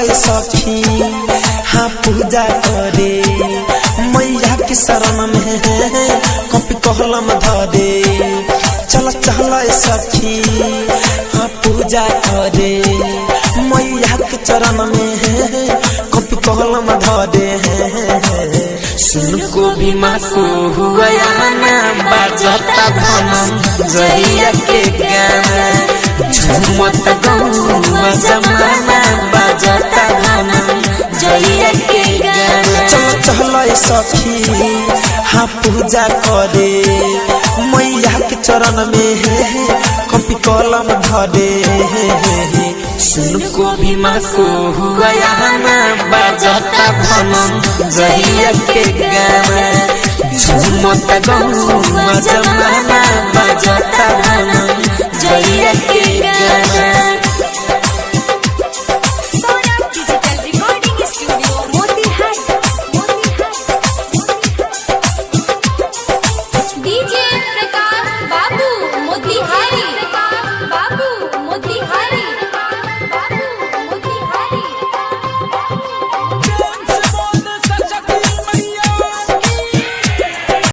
सखी हाँ पूजा करे मैया के शरण में कॉपी कलम धरे चल सखी हाँ पूजा करे मैया के चरण में कॉपी कलम धरे सुन को भी माँ को हुआ ना बाजता धनम जहिया के गाना झूमत गौवा जमाना बाजता धनम जहिया के गाना चल सखी हाँ पूजा करे मैया के चरण में कॉपी कलम धरे सुन को भी माँ को हुआ ना बाजता धनम जहिया के गाना झूमत गौवा जमाना बाजता धनम जहिया के गाना।